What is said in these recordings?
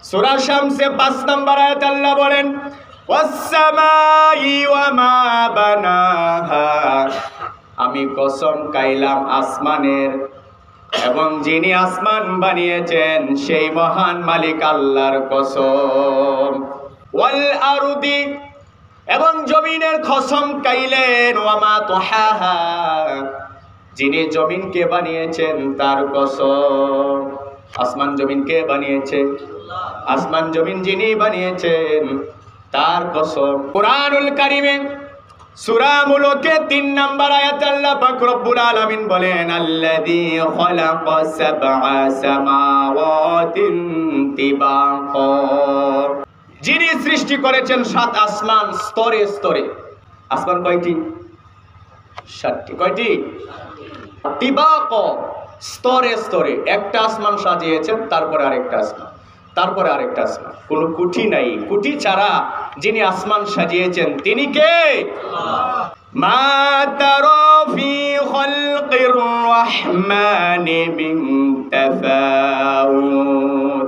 সূরা শামসে 5 নম্বর আয়াত আল্লাহ বলেন ওয়াস-সামাই ওয়া মা বানাহা, আমি কসম খাইলাম আসমানের এবং যিনি আসমান বানিয়েছেন সেই মহান মালিক আল্লাহর কসম। ওয়াল আরদি, এবং জমিনের কসম খাইলেন ওয়া মা তুহাহা, যিনি জমিনকে বানিয়েছেন তার কসম। আসমান জমিন কে বানিয়েছে? আসমান জমিন যিনি বানিয়েছেন তার কসম। কুরআনুল কারীমে সূরা মুলকে 3 নম্বর আয়াত আল্লাহ পাক রব্বুল আলামিন বলেন আল্লাযী খালাকা সাবআ সামাওয়াতিন তিবাকা, যিনি সৃষ্টি করেছেন 7 আসমান স্তরে স্তরে। আসমান কয়টি? 7টি। কয়টি? তিবাকা, স্তরে স্তরে। একটা আসমান সাজিয়েছেন, তারপরে আরেকটা আসমান, তারপরে আরেকটা আসমান। কোনো কুঠি নাই, কুঠি ছাড়া যিনি আসমান সাজিয়েছেন তিনি কে? মা তারা ফি খালকির রহমানি মিন তাফাউত,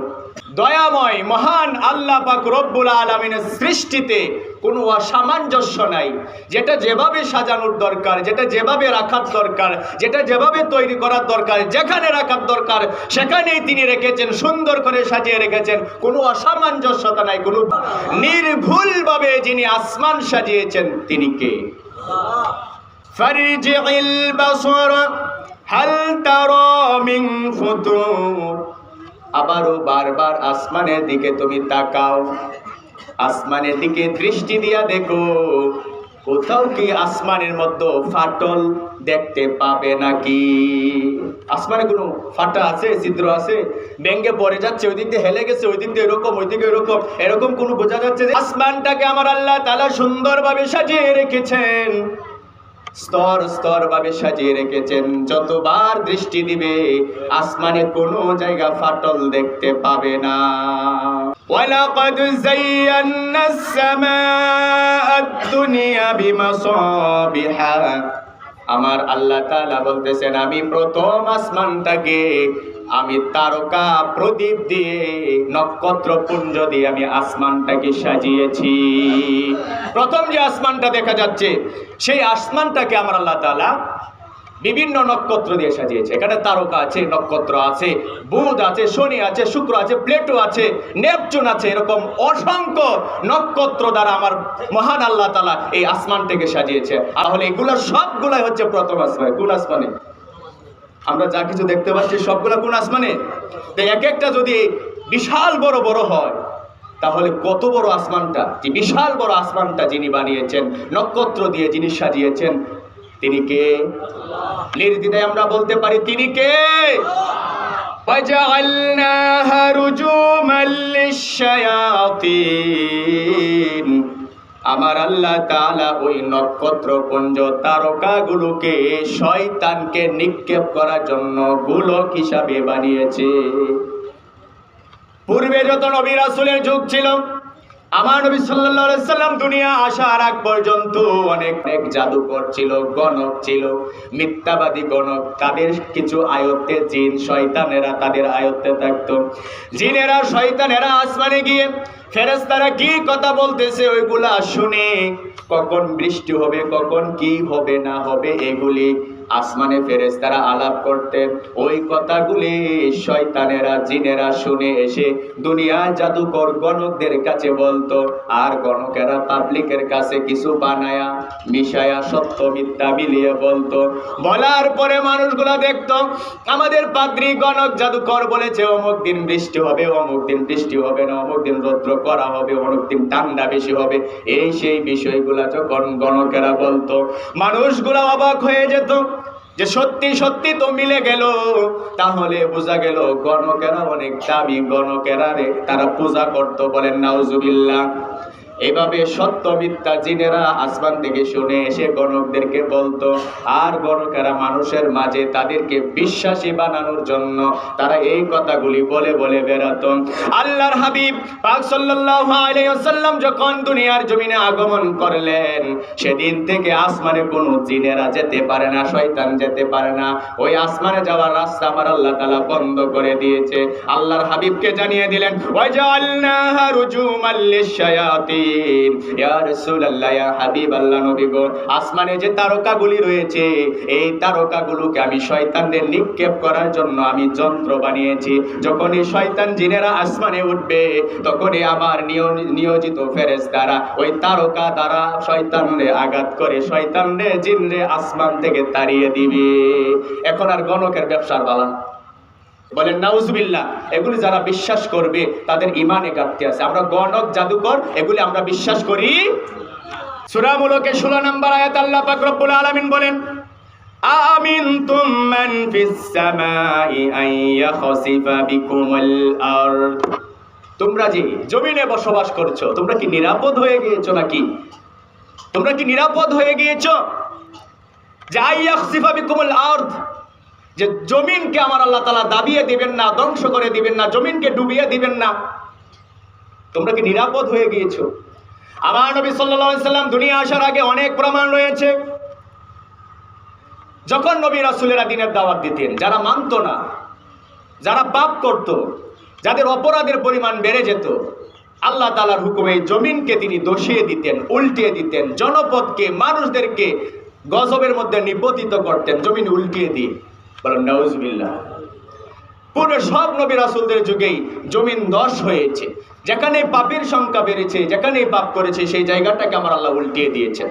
দয়াময় মহান আল্লাহ পাক রব্বুল আলামিনের সৃষ্টিতে কোনো অসামঞ্জস্য নাই। যেটা যেভাবে সাজানোর দরকার, যেটা যেভাবে রাখার দরকার, যেটা যেভাবে তৈরি করার দরকার, যেখানে রাখার দরকার সেখানেই তিনি রেখেছেন, সুন্দর করে সাজিয়ে রেখেছেন। কোনো অসামঞ্জস্যতা নাই, কোনো নির্ভুলভাবে যিনি আসমান সাজিয়েছেন তিনি কে? ফারজিল বাসর হাল তারা মিন ফুতুর, আবারও বারবার আসমানের দিকে তুমি তাকাও, আসমানের দিকে দৃষ্টি দিয়া দেখো, কোথাও কি আসমানের মধ্যে ফাটল দেখতে পাবে নাকি? আসমানে কোনো ফাটা আছে, ছিদ্র আছে, ভেঙে পড়ে যাচ্ছে, ওই দিক দিয়ে হেলে গেছে, ওই দিক দিয়ে এরকম, ওই দিকে এরকম, এরকম কোনো বোঝা যাচ্ছে? আসমানটাকে আমার আল্লাহ তাআলা সুন্দরভাবে সাজিয়ে রেখেছেন, স্তর স্তর ভাবে সাজিয়ে রেখেছেন। যতবার দৃষ্টি দিবে আসমানে কোনো জায়গা ফাটল দেখতে পাবে না। ওয়ালাকাদ যায়্যানাস সামাআদ দুনিয়া বিমাসাবিহা, আমার আল্লাহ তাআলা বলতেছেন আমি প্রথম আসমানটাকে আমি তারকা প্রদীপ দিয়ে, নক্ষত্র পুঞ্জ দিয়ে আমি আসমানটাকে সাজিয়েছি। প্রথম যে আসমানটা দেখা যাচ্ছে সেই আসমানটাকে আমার আল্লাহ তাআলা বিভিন্ন নক্ষত্র দিয়ে সাজিয়েছে। এখানে তারকা আছে, নক্ষত্র আছে, বুধ আছে, শনি আছে, শুক্র আছে, প্লেটো আছে, নেপচুন আছে, এরকম অসংখ্য নক্ষত্র দ্বারা আমার মহান আল্লাহ তাআলা এই আসমানটাকে সাজিয়েছে। তাহলে এগুলো সবগুলাই হচ্ছে প্রথম আসমান। কোন আসমানে? আমরা যা কিছু দেখতে পাচ্ছি সবগুলা কোন আসমানে? এক একটা যদি বিশাল বড় বড় হয় তাহলে কত বড় আসমানটা, যে বিশাল বড় আসমানটা যিনি বানিয়েছেন, নক্ষত্র দিয়ে যিনি সাজিয়েছেন তিনি কে? নির্দ্বিধায় আমরা বলতে পারি তিনি কে? ওয়াজআলনাহা রুজুমান লিশ-শায়াতিন, আমার আল্লাহ তাআলা ওই নক্ষত্রপুঞ্জ তারকাগুলোকে শয়তানকে নিক্ষেপ করার জন্য গোলক হিসাবে বানিয়েছে। পূর্বে যত নবী রাসূলের যুগ ছিল, আমার নবী সাল্লাল্লাহু আলাইহি সাল্লাম দুনিয়া আসার আগ পর্যন্ত অনেক জাদুকর ছিল, গণক ছিল, মিথ্যাবাদী গণক। তাদের কিছু আয়ত্তে জিন শয়তানেরা তাদের আয়ত্তে থাকতো। জিনেরা শয়তানেরা আসমানে গিয়ে ফেরেশতারা কি কথা বলতেছে ওইগুলা শুনে কখন বৃষ্টি হবে, কখন কি হবে না হবে, এগুলি আসমানে ফেরেশতারা আলাপ করতেন। ওই কথাগুলি শয়তানেরা জিনেরা শুনে এসে দুনিয়ার জাদুকর গণকদের কাছে বলতো, আর গণকেরা পাবলিকের কাছে কিছু বানায়া মিশায়া সত্য মিথ্যা মিলিয়ে বলতো। বলার পরে মানুষগুলা দেখতো আমাদের পাদ্রী গণক জাদুকর বলেছে অমুক দিন বৃষ্টি হবে, অমুক দিন বৃষ্টি হবে না, অমুক দিন রৌদ্র করা হবে, অমুক দিন ঠান্ডা বেশি হবে। এই সেই বিষয়গুলা যখন গণকেরা বলতো মানুষগুলা অবাক হয়ে যেত যে সত্যি সত্যি তো মিলে গেল। তাহলে বোঝা গেল গণকেরা অনেক দামি, গণকেরা রে তারা পূজা করতো। বলেন নাউজুবিল্লাহ। এইভাবে সত্য মিথ্যা জিনেরা আসমান থেকে শুনে এসে গণকদেরকে বলতো, আর গণকেরা মানুষের মাঝে তাদেরকে বিশ্বাসী বানানোর জন্য তারা এই কথাগুলি বলে বলে বেড়াতো। আল্লাহর হাবিব পাক সাল্লাল্লাহু আলাইহি ওয়াসাল্লাম যখন দুনিয়ার জমিনে আগমন করলেন, সেদিন থেকে আসমানে কোনো জিনেরা যেতে পারে না, শয়তান যেতে পারে না। ওই আসমানে যাওয়ার রাস্তা আমার আল্লাহ তাআলা বন্ধ করে দিয়েছে। আল্লাহর হাবিবকে জানিয়ে দিলেন, ওয়াজআলনাহা রুজুমান লিশ-শায়াতিন। ইয়া রাসূলুল্লাহ, ইয়া হাবিবাল্লাহ, নবী গো, আসমানে যে তারকাগুলি রয়েছে, এই তারকাগুলোকে আমি শয়তানদের নিক্ষেপ করার জন্য আমি যন্ত্র বানিয়েছি। যখন এই শয়তান জিনেরা আসমানে উঠবে, তখনই আমার নিয়োজিত ফেরেশতারা ওই তারকা দ্বারা শয়তানরে আঘাত করে শয়তানরে জিনরে আসমান থেকে তাড়িয়ে দিবে। এখন আর গণকের ব্যবসার বালা বলেন নাউজুবিল্লাহ। এগুলি যারা বিশ্বাস করবে তাদের ঈমানে ঘাটতি আছে। আমরা গণক জাদুকর এগুলি আমরা বিশ্বাস করি। সূরা মুলুকে 16 নম্বর আয়াত আল্লাহ পাক রব্বুল আলামিন বলেন, আমিনতুম মান ফিস সামাই আন ইয়াখসিফা বিকুমুল আরদ। তোমরা যে জমিনে বসবাস করছো, তোমরা কি নিরাপদ হয়ে গিয়েছো নাকি? তোমরা কি নিরাপদ হয়ে গিয়েছো? যে আন ইয়াখসিফা বিকুমুল আরদ, যে জমিনকে আমার আল্লাহ তাআলা দাবিয়ে দিবেন না, ধ্বংস করে দিবেন না, জমিনকে ডুবিয়ে দিবেন না। তোমরা কি নিরাপদ হয়ে গিয়েছো? আমার নবী সাল্লাল্লাহু আলাইহি সাল্লাম দুনিয়া আসার আগে অনেক প্রমাণ রয়েছে। যখন নবী রাসূলেরা দ্বীনের দাওয়াত দিতেন, যারা মানতো না, যারা পাপ করত, যাদের অপরাধের পরিমাণ বেড়ে যেত, আল্লাহ তাআলার হুকুমে জমিনকে তিনি দোষিয়ে দিতেন, উল্টিয়ে দিতেন, জনপদকে, মানুষদেরকে গজবের মধ্যে নিপতিত করতেন জমিন উল্টিয়ে দিয়ে। বলেন নাউজুবিল্লাহ। পুরো সব নবী রাসূলদের যুগেই জমিন ধ্বস হয়েছে। যেখানে পাপের সংখ্যা বেড়েছে, যেখানে পাপ করেছে, সেই জায়গাটাকে আমার আল্লাহ উল্টিয়ে দিয়েছেন।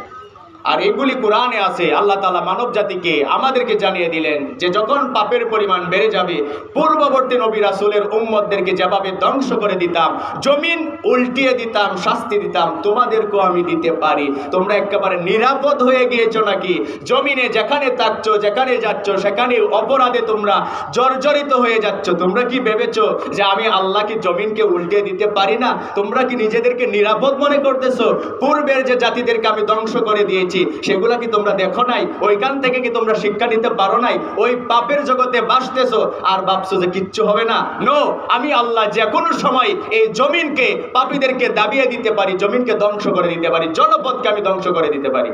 আর এগুলি কোরআনে আছে। আল্লাহ তাআলা মানব জাতিকে আমাদেরকে জানিয়ে দিলেন যে যখন পাপের পরিমাণ বেড়ে যাবে, পূর্ববর্তী নবী রাসূলের উম্মতদেরকে যেভাবে ধ্বংস করে দিতাম, জমিন উল্টিয়ে দিতাম, শাস্তি দিতাম, তোমাদেরকেও আমি দিতে পারি। তোমরা একেবারে নিরাপদ হয়ে গিয়েছো নাকি? জমিনে যেখানে থাকছো, যেখানে যাচ্ছ, সেখানে অপরাধে তোমরা জর্জরিত হয়ে যাচ্ছ। তোমরা কি ভেবেছো যে আমি আল্লাহ কি জমিনকে উল্টিয়ে দিতে পারি না? তোমরা কি নিজেদেরকে নিরাপদ মনে করতেছো? পূর্বের যে জাতিদেরকে আমি ধ্বংস করে দিয়েছি, সেগুলা কি তোমরা দেখো নাই? ওইখান থেকে কি তোমরা শিক্ষা নিতে পারো নাই? ওই পাপের জগতে বাসতেছো আর ভাবছো যে কিচ্ছু হবে না। নো, আমি আল্লাহ যে কোনো সময় এই জমিনকে পাপীদেরকে দাবিয়ে দিতে পারি, জমিনকে ধ্বংস করে দিতে পারি, জনপদকে আমি ধ্বংস করে দিতে পারি।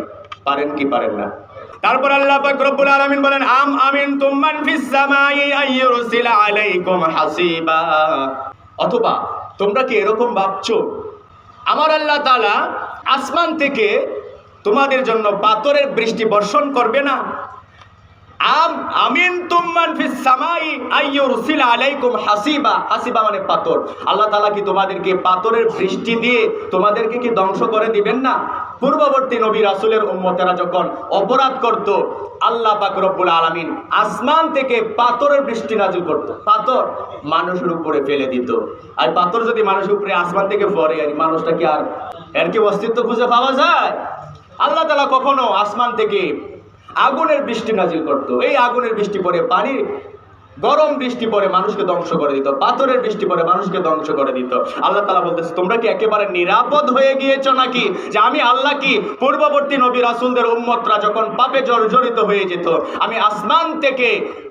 পারেন কি পারেন না? তারপর আল্লাহ পাক রব্বুল আলামিন বলেন, আমিনতুম মান ফিস সামাই আইয়ুরসিলা আলাইকুম হাসিবা। অথবা তোমরা কি এরকম ভাবছো আমার আল্লাহ তাআলা আসমান থেকে তোমাদের জন্য পাথরের বৃষ্টি বর্ষণ করবে না? আমিনতুম মান ফিস সামাই আইয়ুরসিলা আলাইকুম হাসিবা। হাসিবা মানে পাথর। আল্লাহ তাআলা কি তোমাদেরকে পাথরের বৃষ্টি দিয়ে তোমাদেরকে কি ধ্বংস করে দিবেন না? পূর্ববর্তী নবী রাসূলের উম্মতেরা যখন অপরাধ করত, আল্লাহ পাক রব্বুল আলামিন আসমান থেকে পাথরের বৃষ্টি নাযিল করত। পাথর মানুষের উপরে ফেলে দিত। আর পাথর যদি মানুষের উপরে আসমান থেকে পড়ে, আর মানুষটা কি আর এর কি অস্তিত্ব খুঁজে পাওয়া যায়? আল্লাহ তাআলা কখনো আসমান থেকে আগুনের বৃষ্টি নাজিল করত। এই আগুনের বৃষ্টি পরে, পানি গরম বৃষ্টি পরে মানুষকে ধ্বংস করে দিত, পাথরের বৃষ্টি পরে মানুষকে ধ্বংস করে দিত। আল্লাহ তাআলা বলতেছে, তোমরা কি একেবারে নিরাপদ হয়ে গিয়েছো নাকি? যে আমি আল্লাহ কি পূর্ববর্তী নবী রাসূলদের উম্মতরা যখন পাপে জর্জরিত হয়ে যেত, আমি আসমান থেকে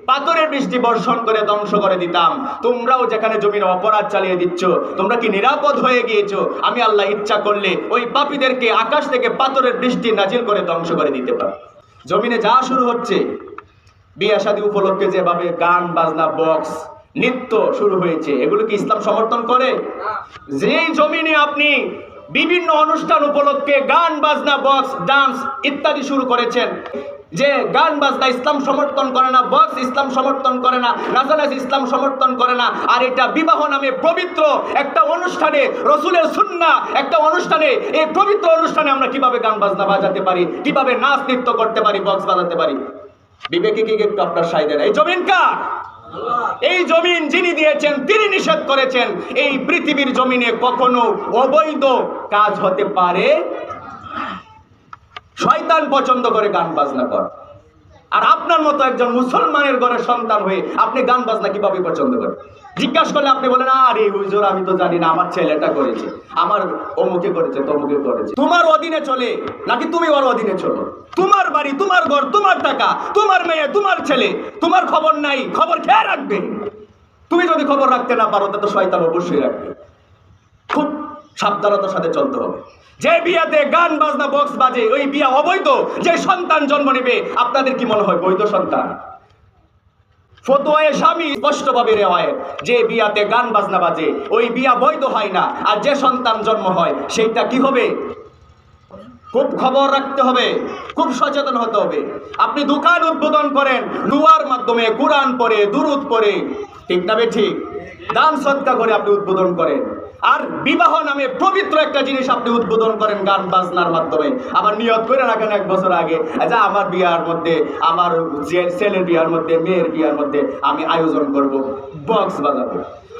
পাথরের বৃষ্টি বর্ষণ করে ধ্বংস করে দিতাম। তোমরাও যেখানে জমিনে অপরাধ চালিয়ে দিচ্ছ, তোমরা কি নিরাপদ হয়ে গিয়েছো? আমি আল্লাহ ইচ্ছা করলে ওই পাপীদেরকে আকাশ থেকে পাথরের বৃষ্টি নাজিল করে ধ্বংস করে দিতে পারি। জমিনে যা শুরু হচ্ছে, বিয়ে শাদী উপলক্ষে যেভাবে গান বাজনা, বক্স, নৃত্য শুরু হয়েছে, এগুলো কি ইসলাম সমর্থন করে? যেই জমিনে আপনি বিভিন্ন অনুষ্ঠান উপলক্ষে গান বাজনা, বক্স, ডান্স ইত্যাদি শুরু করেছেন, যে গান বাজনা ইসলাম সমর্থন করে না, বক্স ইসলাম সমর্থন করে না, নাচানাচি ইসলাম সমর্থন করে না, আর এটা বিবাহ নামে পবিত্র একটা অনুষ্ঠানে, রসুলের সুন্নাহ একটা অনুষ্ঠানে, এই পবিত্র অনুষ্ঠানে আমরা কিভাবে গান বাজনা বাজাতে পারি, কিভাবে নাচ নৃত্য করতে পারি, বক্স বাজাতে পারি? বিবেকে কি একটু আপনার সায় দেন? এই জমিন কার? এই জমিন যিনি দিয়েছেন তিনি নিষেধ করেছেন। এই পৃথিবীর জমিনে কখনো অবৈধ কাজ হতে পারে। শয়তান পছন্দ করে গান বাজনা কর। আর আপনার মতো একজন মুসলমানের ঘরের সন্তান হয়ে আপনি গান বাজনা কিভাবে পছন্দ করেন? জিজ্ঞাসা করলে আপনি বলেন, আরে হুজুর আমি তো জানি না, আমার ছেলেটা করেছে, আমার অমুকে করেছে, তমুকে করেছে। তোমার অধীনে চলে নাকি তুমি ওর অধীনে চলো? তোমার বাড়ি, তোমার ঘর, তোমার টাকা, তোমার মেয়ে, তোমার ছেলে, তোমার খবর নাই, খবর খেয়ে রাখবে। তুমি যদি খবর রাখতে না পারো তো শয়তান অবশ্যই রাখবে। খুব সাবধানতার সাথে চলতে হবে। যে বিয়াতে গান বাজনা বক্স বাজে ওই বিয়া অবৈধ। যে সন্তান জন্ম নেবে আপনাদের কি মনে হয় বৈধ সন্তান? ফতোয়ায়ে স্বামী স্পষ্টভাবে রেওয়ায়েত, যে বিয়াতে গান বাজনা বাজে ওই বিয়া বৈধ হয় না। আর যে সন্তান জন্ম হয় সেইটা কি হবে? খুব খবর রাখতে হবে, খুব সচেতন হতে হবে। আপনি দোকান উদ্বোধন করেন দুয়ার মাধ্যমে, কোরআন পড়ে, দুরূদ পড়ে, ঠিক না ঠিক? দান সদকা করে আপনি উদ্বোধন করেন। আর বিবাহ নামে পবিত্র একটা জিনিস আপনি উদ্বোধন করেন গান বাজনার মাধ্যমে। আবার নিয়ত করে রাখেন 1 বছর আগে, আচ্ছা আমার বিয়ার মধ্যে, আমার ছেলের বিয়ার মধ্যে, মেয়ের বিয়ার মধ্যে আমি আয়োজন করব, বক্স বাজাবো।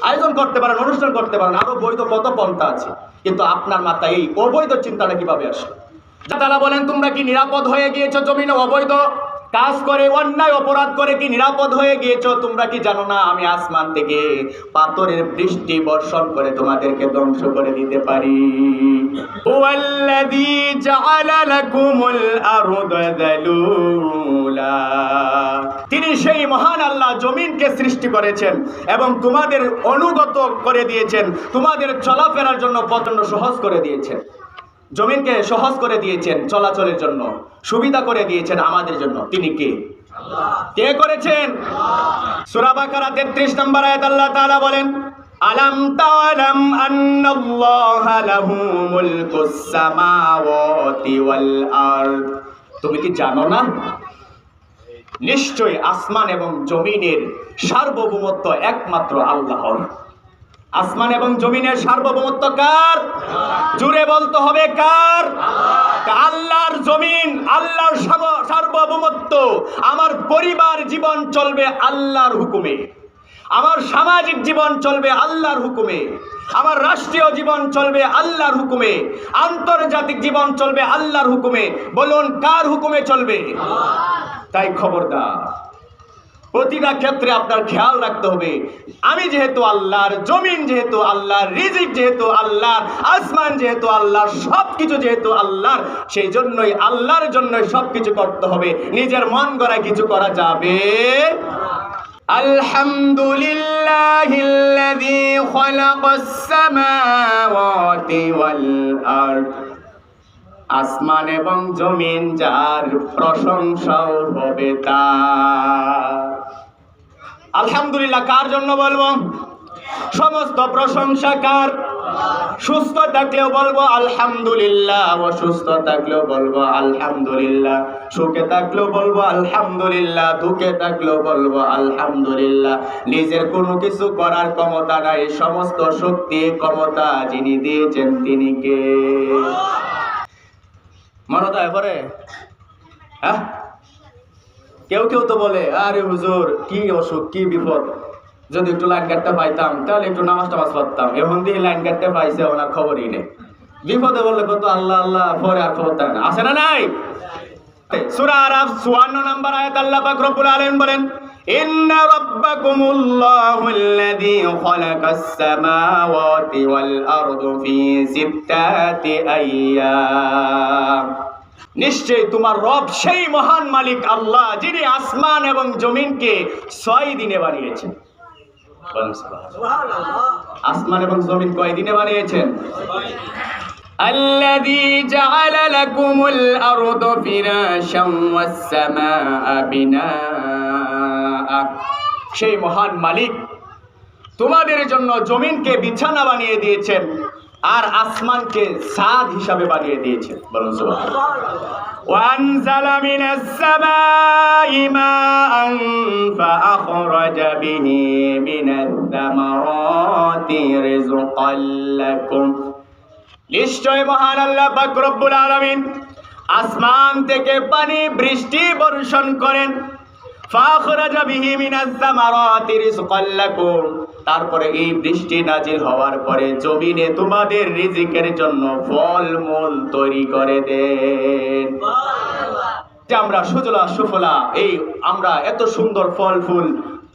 আয়োজন করতে পারেন, অনুষ্ঠান করতে পারেন, আরো বৈধ কত পন্থা আছে। কিন্তু আপনার মাথায় এই অবৈধ চিন্তাটা কিভাবে আসে? তারা বলেন তোমরা কি নিরাপদ হয়ে গিয়েছো জমিনে অবৈধ কাজ করে, অন্যায় অপরাধ করে কি নিরাপদ হয়ে গিয়েছো? তোমরা কি জানো না আমি আসমান থেকে পাথরের বৃষ্টি বর্ষণ করে তোমাদেরকে ধ্বংস করে দিতে পারি? ওয়াল্লাযী জাআলা লাকুমুল আরদা যালুলা, তিনি সেই মহান আল্লাহ জমিনকে সৃষ্টি করেছেন এবং তোমাদের অনুগত করে দিয়েছেন, তোমাদের চলাফেরার জন্য প্রচন্ড সহজ করে দিয়েছেন। জমিনকে সহজ করে দিয়েছেন, চলাচলের জন্য সুবিধা করে দিয়েছেন আমাদের জন্য। তিনি কে? কে করেছেন? সূরা বাকারা 33 নম্বর আয়াত আল্লাহ তাআলা বলেন, আলাম তা'লাম আন্নাল্লাহা লাহু মুলকুস সামাওয়াতি ওয়াল আরদ, তুমি কি জানো না নিশ্চয়ই আসমান এবং জমিনের সার্বভৌমত্ব একমাত্র আল্লাহর। আসমান এবং জমিনের সার্বভৌমত্ব কার? জুড়ে বলতে হবে কার? আল্লাহর। জমিন আল্লাহর সার্বভৌমত্ব। আমার পরিবার জীবন চলবে আল্লাহর হুকুমে, আমার সামাজিক জীবন চলবে আল্লাহর হুকুমে, আমার রাষ্ট্রীয় জীবন চলবে আল্লাহর হুকুমে, আন্তর্জাতিক জীবন চলবে আল্লাহর হুকুমে। বলুন কার হুকুমে চলবে? তাই খবরদার, প্রতিটা ক্ষেত্রে আপনার খেয়াল রাখতে হবে, আমি যেহেতু আল্লাহর, জমিন যেহেতু আল্লাহর, রিজিক যেহেতু আল্লাহর, আসমান যেহেতু আল্লাহর, সবকিছু যেহেতু আল্লাহর, সেই জন্যই আল্লাহর জন্যই সবকিছু করতে হবে। নিজের মন গড়ায় কিছু করা যাবে? আলহামদুলিল্লাহিল্লাযী খালাকাস সামাওয়াতি ওয়াল আরদ, আসমান এবং জমিন যার প্রশংসাও হবে তার। আলহামদুলিল্লাহ কার জন্য বলবো? সমস্ত প্রশংসা কার? সুস্থ থাকলেও বলবো আলহামদুলিল্লাহ, অসুস্থ থাকলেও বলবো আলহামদুলিল্লাহ, সুখে থাকলেও বলবো আলহামদুলিল্লাহ, দুঃখে থাকলেও বলবো আলহামদুলিল্লাহ। নিজের কোনো কিছু করার ক্ষমতা নাই, সমস্ত শক্তি ক্ষমতা যিনি দিয়েছেন তিনি কে? মনে হয় পরে হ্যাঁ, কেউ কেউ তো বলে আরে হুজুর কি অসুখ, কি বিপদ, যদি একটু লাইন কাটতে পাইতাম তাহলে একটু নামাজ টামাজ পড়তাম, এখন দিয়ে লাইন কাটতে পাইছে ওনার খবরই নেই। বিপদে বললে কত আল্লাহ আল্লাহ, পরে আর খবর থাকে না, আছে না নাই? সূরা আরাফ 54 নম্বর আয়াত আল্লাহ পাক রব্বুল আলামিন বলেন, ইন্না রাব্বাকুমুল্লাহুল্লাযী খালাকাস সামাওয়াতি ওয়াল আরদা ফি সিত্তাতি আইয়াম, নিশ্চয়ই তোমার রব সেই মহান মালিক আল্লাহ যিনি আসমান এবং জমিনকে 6 দিনে বানিয়েছেন। আসমান এবং জমিন কয় দিনে বানিয়েছেন? আল্লাযী জাআলা লাকুমুল আরদা ফিরাশাম ওয়াস সামাআ বিনাআ, সেই মহান মালিক তোমাদের জন্য জমিনকে বিছানা বানিয়ে দিয়েছেন আর আসমানকে ছাদ হিসাবে বানিয়ে দিয়েছেন। বলুন সুবহানাল্লাহ। ওয়ানজালা মিনাস সামাই মাআন ফাআখরাজা বিহি মিনাস সামারাতি রিজকাল লাকুম, নিশ্চয় মহান আল্লাহ পাক রব্বুল আলামিন আসমান থেকে পানি বৃষ্টি বর্ষণ করেন। ফাখরাজা বিহি মিনাস সামারাতি রিজকাল লাকুম, তারপরে এই বৃষ্টি নাজিল হওয়ার পরে জমিনে তোমাদের রিজিকের জন্য ফলমূল তৈরি করে দেন। যে আমরা সুজলা সুফলা এই আমরা এত সুন্দর ফল ফুল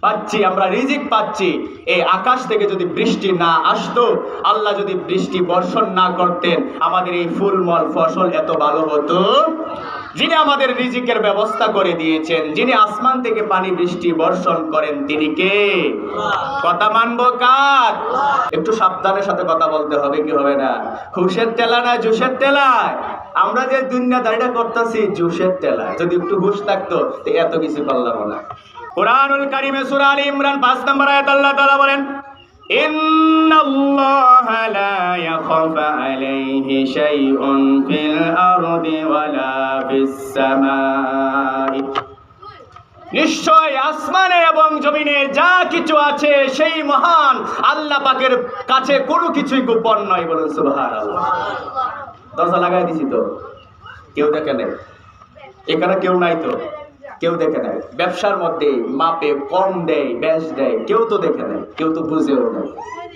পাচ্ছি, আমরা রিজিক পাচ্ছি, এই আকাশ থেকে যদি বৃষ্টি না আসতো, আল্লাহ যদি বৃষ্টি বর্ষণ না করতেন, আমাদের এই ফুলমল ফসল এত ভালো হতো? যিনি আমাদের রিজিকের ব্যবস্থা করে দিয়েছেন, যিনি আসমান থেকে পানি বৃষ্টি বর্ষণ করেন, তিনি কে? কথা মানবো কার? একটু সাবধানের সাথে কথা বলতে হবে, কি হবে না? হুশের টেলা না জুসের টেলায়? আমরা যে দুনিয়াদারিটা করতেছি জুসের টেলায়। যদি একটু হুশ থাকতো এত কিছু করলাম না। কুরআনুল কারীমে সূরা আলে ইমরান 5 নম্বর আয়াত আল্লাহ তাআলা বলেন, ইন্নাল্লাহা লা ইয়াখাফা আলাইহি শাইউন ফিল আরদি ওয়ালা ফিস সামাই। নিশ্চয় আসমানে এবং জমিনে যা কিছু আছে সেই মহান আল্লাহ পাকের কাছে কোনো কিছুই গোপন নয়। বলুন সুবহানাল্লাহ। দরজা লাগাই দিছি তো, কেউ দেখে নেই, এখানে কেউ নাই তো, কেউ দেখে নেয়। ব্যবসার মধ্যে মাপে কম দেয়, বেশ দেয়, কেউ তো দেখে নেয়, কেউ তো বুঝেও নেয়।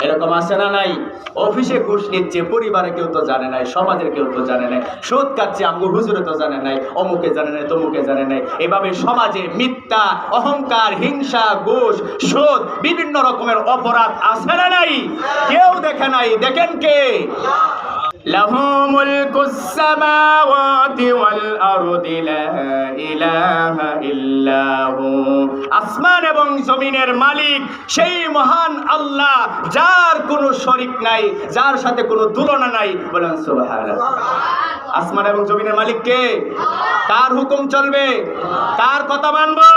এরকম আছে না নাই? অফিসে ঘুষ নিচ্ছে, পরিবারে কেউ তো জানে নাই, সমাজের কেউ তো জানে নাই, সুদ খাচ্ছে, আমগো হুজুরে তো জানে নাই, অমুকে জানে নাই, তমুকে জানে নাই। এভাবে সমাজে মিথ্যা, অহংকার, হিংসা, ঘুষ, সুদ, বিভিন্ন রকমের অপরাধ আছে না নাই? কেউ দেখে নাই, দেখেন কে? লাহু মুলকুস সামাওয়াতি ওয়াল আরদি লা ইলাহা ইল্লা হু। আসমান এবং জমিনের মালিক সেই মহান আল্লাহ, যার কোনো শরীক নাই, যার সাথে কোনো তুলনা নাই। বলেন সুবহানাল্লাহ। আসমান এবং জমিনের মালিক কে? কার হুকুম চলবে? কার কথা মানবো?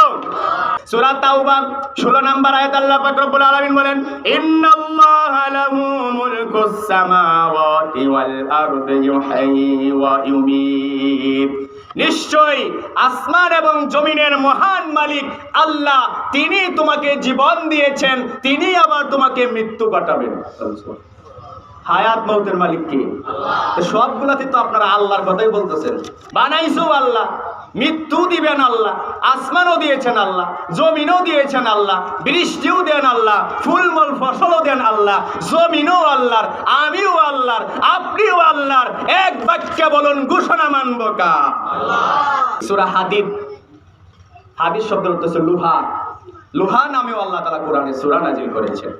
সূরা তাওবা 16 নম্বর আয়াত আল্লাহ পাক রব্বুল আলামিন বলেন, ইন্নাল্লাহা লাহু মুলকুস সামাওয়াতি ওয়াল আরদি ইউহয়ি ওয়া ইউমীত। নিশ্চয় আসমান এবং জমিনের মহান মালিক আল্লাহ, তিনি তোমাকে জীবন দিয়েছেন, তিনি আবার তোমাকে মৃত্যু ঘটাবেন। হায়াত মউতের মালিক কে? সবগুলাতে তো আপনারা আল্লাহর কথাই বলতেছেন। বানাইছো আল্লাহ, মৃত্যু দিবেন আল্লাহ, আসমানও দিয়েছেন আল্লাহ, জমিনও দিয়েছেন আল্লাহ, বৃষ্টিও দেন আল্লাহ, ফুলমল ফসলও দেন আল্লাহ, জমিনও আল্লাহর, আমিও আল্লাহর, আপনিও আল্লাহর। এক বাক্যে বলুন, ঘোষণা মানব কার? সূরা হাদীদ, হাদীদ শব্দের অর্থ হচ্ছে লোহা। লোহা নামেও আল্লাহ তাআলা কোরআনে সূরা নাযিল করেছেন।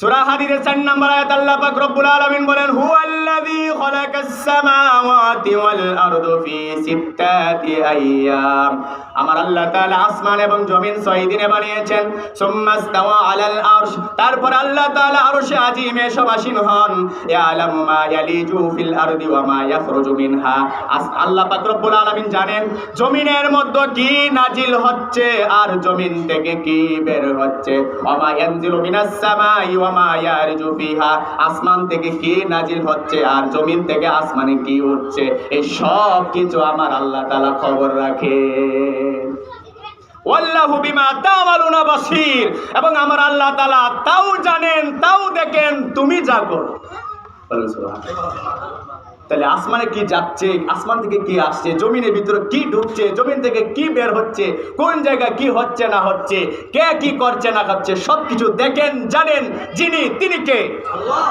সূরা হাদীদের 4 নম্বর আয়াত আল্লাহ পাক রব্বুল আলামিন বলেন, হুয়াল্লাযী খালাকাস সামাওয়াতি ওয়াল আরদা ফি সিত্তাতি আইয়াম। আমার আল্লাহ তাআলা আসমান এবং জমিন 6 দিনে বানিয়েছেন। সুম্মাস্তাওয়া আলাল আরশ, তারপর আল্লাহ তাআলা আরশে আজিমে সমাসীন হন। ইয়ালামু মা ইয়ালিজু ফিল আরদি ওয়া মা ইয়াখরুজু মিনহা। আল্লাহ পাক রব্বুল আলামিন জানেন জমিনের মধ্যে কি নাজিল হচ্ছে আর জমিন থেকে কি বের হচ্ছে। ওয়া মা ইয়ানজিলু মিনাস সামাই ওয়া মা ইয়ারজু ফিহা, আসমান থেকে কি নাজিল হচ্ছে আর জমিন থেকে আসমানে কি উঠছে, এই সব কিছু আমার আল্লাহ তাআলা খবর রাখেন। ওয়াল্লাহু বিমা তা'মালুনা বাসীর, এবং আমার আল্লাহ তাআলা তাও জানেন, তাও দেখেন তুমি যা করো। তাহলে আসমানে কি যাচ্ছে, আসমান থেকে কি আসছে, জমিনের ভিতরে কি ঢুকছে, জমিন থেকে কি বের হচ্ছে, কোন জায়গায় কি হচ্ছে না হচ্ছে, কে কি করছে না করছে, সবকিছু দেখেন, জানেন যিনি, তিনি কে? আল্লাহ।